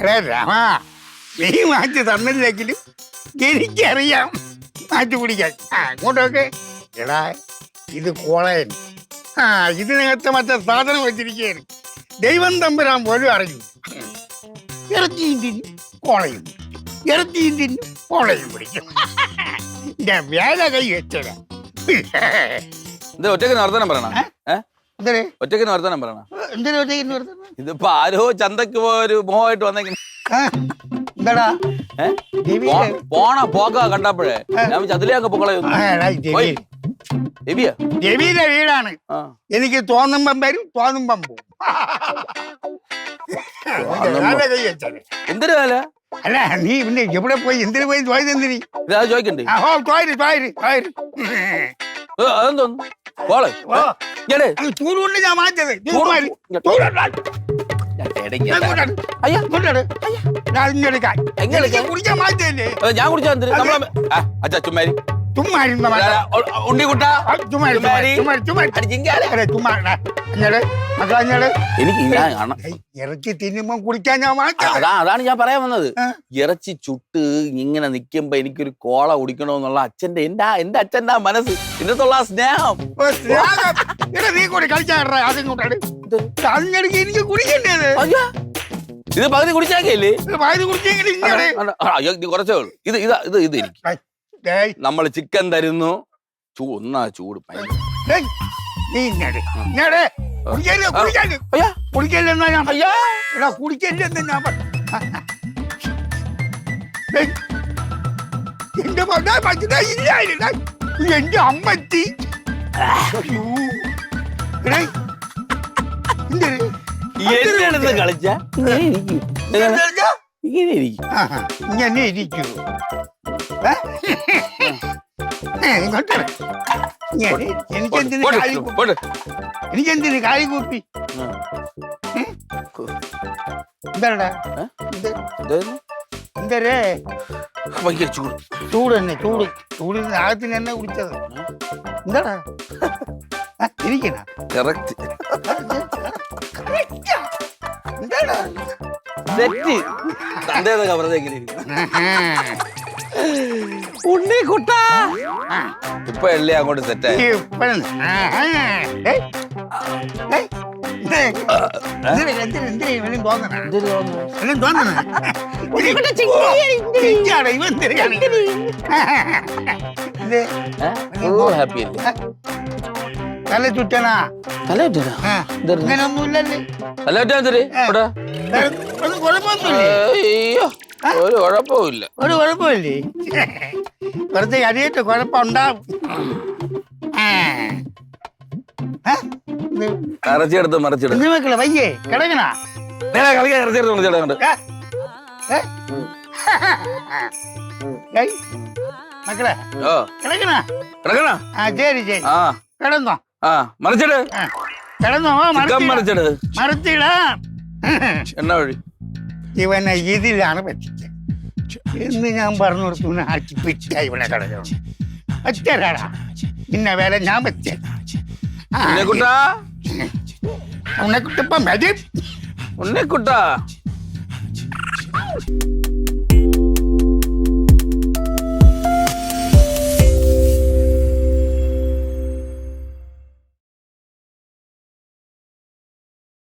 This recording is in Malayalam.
എടാ രാമാ, നീ മാറ്റി തന്നില്ലെങ്കിലും എനിക്കറിയാം മാറ്റി കുടിക്കാൻ. അങ്ങോട്ടൊക്കെ എടാ, ഇത് കോളയൻ. ഇതിനകത്ത് മറ്റേ സാധനം വെച്ചിരിക്കുകയാണ്. ദൈവം തമ്പുരാൻ പോലും അറിഞ്ഞു. ഇറച്ചിയും തിന്നും കോളയും, ഇറച്ചിയും തിന്നും കോളയും പിടിക്കും. വേല കൈ വെച്ചതാ. ഒറ്റയ്ക്ക് വർത്തമാനം പറയണ, ഒറ്റയ്ക്ക് വർത്തമാനം പറയണ. ഇതിപ്പോ ആരോ ചന്തക്ക് പോയൊരു മോഹമായിട്ട് വന്നേക്കുന്നു. എന്താടാ പോക്ക കണ്ടപ്പോഴേ ഞാൻ ചതിലേക്ക് പൊക്കളയൊന്നും. രവിയുടെ വീടാണ്. എനിക്ക് തോന്നുമ്പം വരും, തോന്നുമ്പം പോവും. എന്തൊരു കാല അല്ല, നീ പിന്നെ എവിടെ പോയി എന്തിനു പോയി തോയതെന്തിനി ചോദിക്കണ്ടേ? അതെന്തോന്നു ചൂടുകൊണ്ട് ഞാൻ മാറ്റത്. കുടിക്കാൻ മാറ്റല്ലേ? ഞാൻ കുടിച്ചാ അച്ഛാ ചുമ്മാരി ഉണ്ണിക്കുട്ട ഇറച്ചി തിന്നുമ്പോ കുടിക്കാൻ ഞാൻ അതാണ് ഞാൻ പറയാൻ വന്നത്. ഇറച്ചി ചുട്ട് ഇങ്ങനെ നിക്കുമ്പോ എനിക്കൊരു കോള കുടിക്കണോന്നുള്ള അച്ഛന്റെ എന്റെ അച്ഛന്റെ മനസ്സ്, ഇന്നത്തുള്ള സ്നേഹം. നീ കൂടി കളിച്ചാ എനിക്ക് കുടിക്കേണ്ടത്. ഇത് പകുതി കുടിച്ചാക്കല്ലേ? പകുതി കുടിച്ചെങ്കിൽ കുറച്ചേ ഉള്ളൂ. ഇത് എനിക്ക് നമ്മള് ചിക്കൻ തരുന്നു. ഒന്നാ ചൂട് എന്റെ അമ്മത്തി കളിച്ച ഇങ്ങനെ ഇരിക്കൂ. എനിക്കെന്തിന് കാലി കൂപ്പി? എന്താടാ എന്തരേ? ചൂട് തന്നെ, ചൂടിന് ആകത്തിന് തന്നെ കുടിച്ചത്. എന്താടാ ഇരിക്കണ? എന്താടാ ഉണ്ണിക്കുട്ട ഇപ്പൊ എല്ലാം അങ്ങോട്ട് സെറ്റായി. തല ചുറ്റനാ? ഇങ്ങനൊന്നുമില്ലല്ലേ? ഒരു കുഴപ്പമില്ല. ഒരു കുഴപ്പമില്ലേ? വെറുതെ അറിയട്ടെ, കുഴപ്പമുണ്ടാവും. ഇറച്ചിയെടുത്ത് മറിച്ചിടും മക്കളെ വയ്യേ കിടക്കണ ഇറച്ചിയെടുത്ത് മറിച്ചിടുന്നുണ്ട്. മക്കളെ കിടക്കണ കിടക്കണ. ശരി ശരി കിടന്നോ. മറിച്ചിട്, കിടന്നോ. മറിച്ചിട്, മറിച്ചിടാം. എണ്ണ വഴി ഇവനെ ഇതിലാണ് പറ്റിച്ചത് എന്ന് ഞാൻ പറഞ്ഞു കൊടുത്തു. ആക്കി പിച്ചായി ഇവിടെ കിടക്കണം. ഒറ്റരാടാ ഇന്ന വേല ഞാൻ പറ്റേ. ഉണ്ണിക്കുട്ട ഉണ്ണിക്കുട്ടപ്പം ഉണ്ണിക്കുട്ട